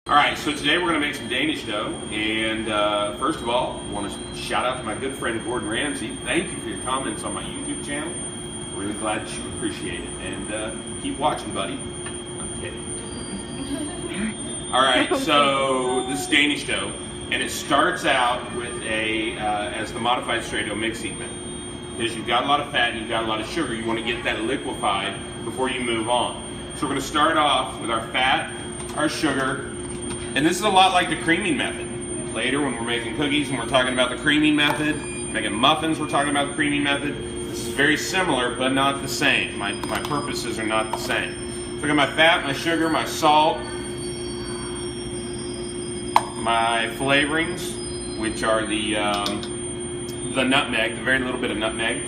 Alright, so today we're going to make some Danish dough, and first of all, I want to shout out to my good friend Gordon Ramsay. Thank you for your comments on my YouTube channel. Really glad that you appreciate it, and keep watching, buddy. I'm kidding. Alright, so this is Danish dough, and it starts out with as the modified straight dough mixing method. Because you've got a lot of fat and you've got a lot of sugar, you want to get that liquefied before you move on. So we're going to start off with our fat, our sugar, and this is a lot like the creaming method. Later when we're making cookies and we're talking about the creaming method, making muffins, we're talking about the creaming method. This is very similar but not the same. My purposes are not the same. So I got my fat, my sugar, my salt, my flavorings, which are the nutmeg, the very little bit of nutmeg.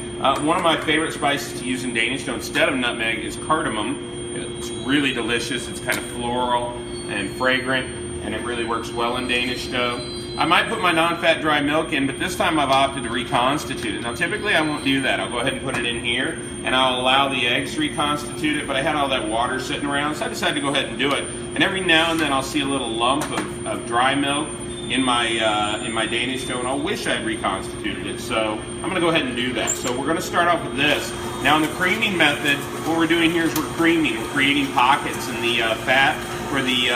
One of my favorite spices to use in Danish dough instead of nutmeg is cardamom. It's really delicious. It's kind of floral and fragrant, and it really works well in Danish dough. I might put my non-fat dry milk in, but this time I've opted to reconstitute it. Now typically I won't do that. I'll go ahead and put it in here, and I'll allow the eggs to reconstitute it, but I had all that water sitting around, so I decided to go ahead and do it. And every now and then I'll see a little lump of dry milk in my Danish dough, and I'll wish I'd reconstituted it. So I'm going to go ahead and do that. So we're going to start off with this. Now in the creaming method, what we're doing here is we're creaming. We're creating pockets in the fat for the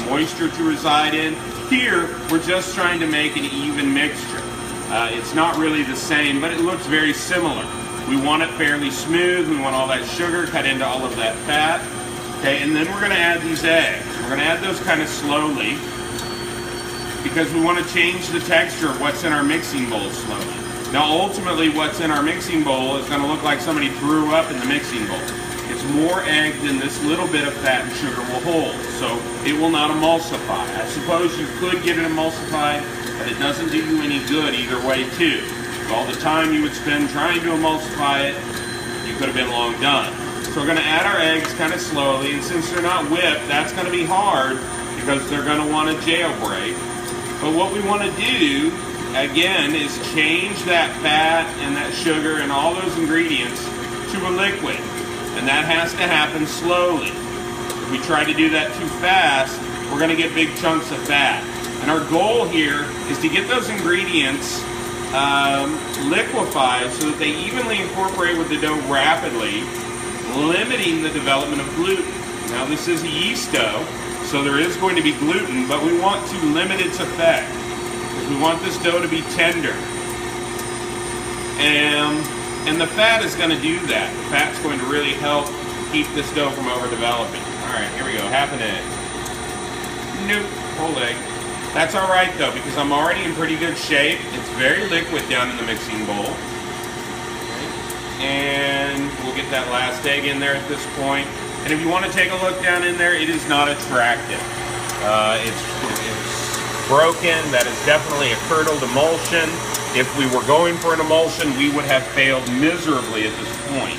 moisture to reside in. Here, we're just trying to make an even mixture. It's not really the same, but it looks very similar. We want it fairly smooth. We want all that sugar cut into all of that fat. Okay, and then we're going to add these eggs. We're going to add those kind of slowly, because we want to change the texture of what's in our mixing bowl slowly. Now ultimately what's in our mixing bowl is going to look like somebody threw up in the mixing bowl. It's more egg than this little bit of fat and sugar will hold, so it will not emulsify. I suppose you could get it emulsified, but it doesn't do you any good either way too. All the time you would spend trying to emulsify it, you could have been long done. So we're going to add our eggs kind of slowly, and since they're not whipped, that's going to be hard because they're going to want to jailbreak. But what we want to do, again, is change that fat and that sugar and all those ingredients to a liquid. And that has to happen slowly. If we try to do that too fast, we're going to get big chunks of fat. And our goal here is to get those ingredients liquefied so that they evenly incorporate with the dough rapidly, limiting the development of gluten. Now this is a yeast dough, so there is going to be gluten, but we want to limit its effect because we want this dough to be tender. And the fat is going to do that. The fat's going to really help keep this dough from overdeveloping. Alright, here we go, half an egg. Nope, whole egg. That's alright though, because I'm already in pretty good shape. It's very liquid down in the mixing bowl. And we'll get that last egg in there at this point. And if you want to take a look down in there, it is not attractive. It's broken. That is definitely a curdled emulsion. If we were going for an emulsion, we would have failed miserably at this point.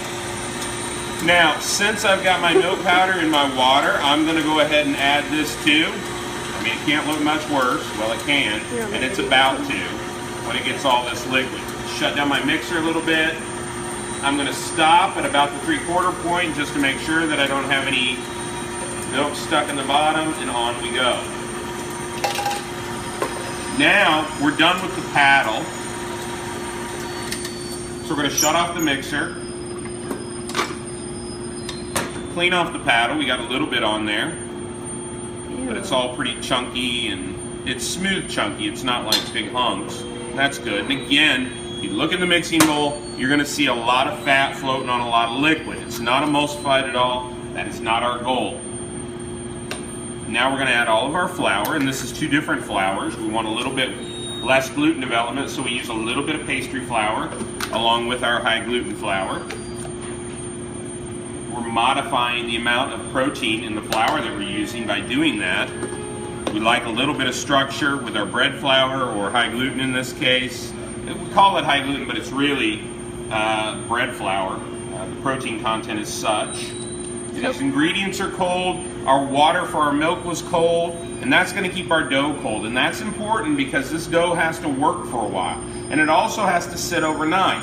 Now, since I've got my milk powder in my water, I'm going to go ahead and add this too. I mean, it can't look much worse. Well, it can, and it's about to when it gets all this liquid. Shut down my mixer a little bit. I'm going to stop at about the 3/4 point just to make sure that I don't have any milk stuck in the bottom, and on we go. Now, we're done with the paddle. So we're going to shut off the mixer, clean off the paddle. We got a little bit on there, but it's all pretty chunky, and it's smooth chunky. It's not like big hunks. That's good. And again, if you look in the mixing bowl, you're going to see a lot of fat floating on a lot of liquid. It's not emulsified at all. That is not our goal. Now we're going to add all of our flour, and this is two different flours. We want a little bit less gluten development, so we use a little bit of pastry flour along with our high gluten flour. We're modifying the amount of protein in the flour that we're using by doing that. We like a little bit of structure with our bread flour, or high gluten in this case. We call it high gluten, but it's really bread flour. The protein content is such. These ingredients are cold. Our water for our milk was cold, and that's going to keep our dough cold. And that's important because this dough has to work for a while, and it also has to sit overnight.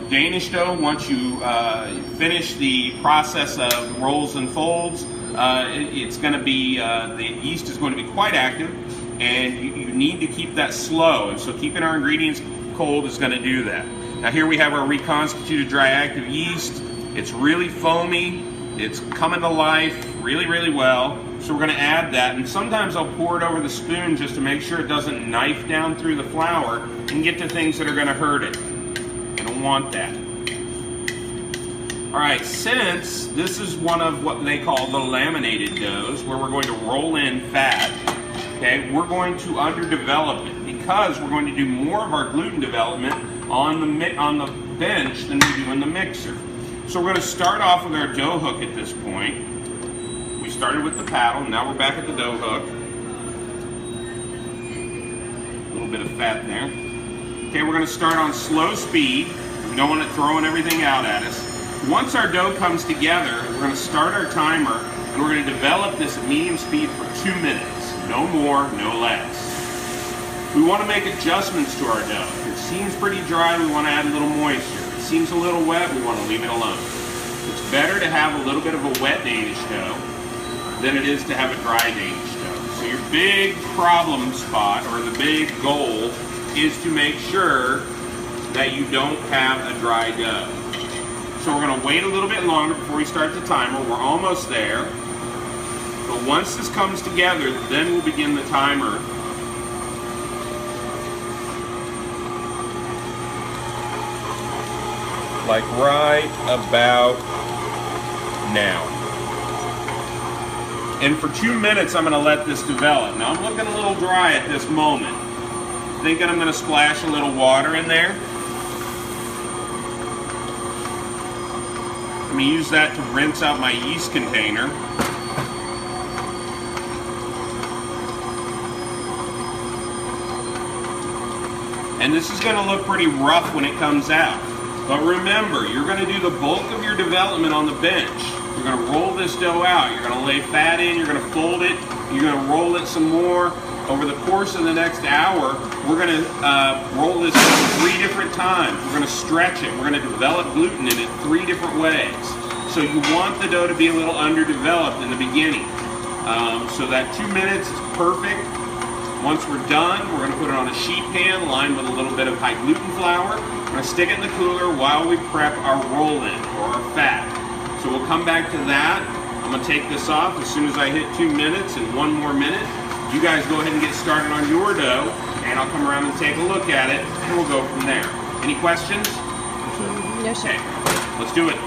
Danish dough, once you finish the process of rolls and folds, it's going to be, the yeast is going to be quite active, and you need to keep that slow. And so keeping our ingredients cold is going to do that. Now here we have our reconstituted dry active yeast. It's really foamy. It's coming to life really, really well. So we're going to add that, and sometimes I'll pour it over the spoon just to make sure it doesn't knife down through the flour and get to things that are going to hurt it. I don't want that. All right, since this is one of what they call the laminated doughs, where we're going to roll in fat, okay, we're going to underdevelop it because we're going to do more of our gluten development on the bench than we do in the mixer. So we're going to start off with our dough hook at this point. We started with the paddle, now we're back at the dough hook. A little bit of fat there. Okay, we're going to start on slow speed. We don't want it throwing everything out at us. Once our dough comes together, we're going to start our timer, and we're going to develop this at medium speed for 2 minutes. No more, no less. We want to make adjustments to our dough. If it seems pretty dry, we want to add a little moisture. If it seems a little wet, we want to leave it alone. It's better to have a little bit of a wet Danish dough than it is to have a dry Danish dough. So your big problem spot, or the big goal, is to make sure that you don't have a dry dough. So we're going to wait a little bit longer before we start the timer. We're almost there. But once this comes together, then we'll begin the timer. Like right about now. And for 2 minutes, I'm going to let this develop. Now I'm looking a little dry at this moment. Thinking I'm going to splash a little water in there. I'm going to use that to rinse out my yeast container. And this is going to look pretty rough when it comes out. But remember, you're going to do the bulk of your development on the bench. You're going to roll this dough out. You're going to lay fat in. You're going to fold it. You're going to roll it some more. Over the course of the next hour, we're going to roll this dough 3 different times. We're going to stretch it. We're going to develop gluten in it 3 different ways. So you want the dough to be a little underdeveloped in the beginning. So that 2 minutes is perfect. Once we're done, we're going to put it on a sheet pan lined with a little bit of high gluten flour. We're going to stick it in the cooler while we prep our roll-in or our fat. So we'll come back to that. I'm going to take this off as soon as I hit 2 minutes and 1 more minute. You guys go ahead and get started on your dough, and I'll come around and take a look at it, and we'll go from there. Any questions? No, sir. Okay, let's do it.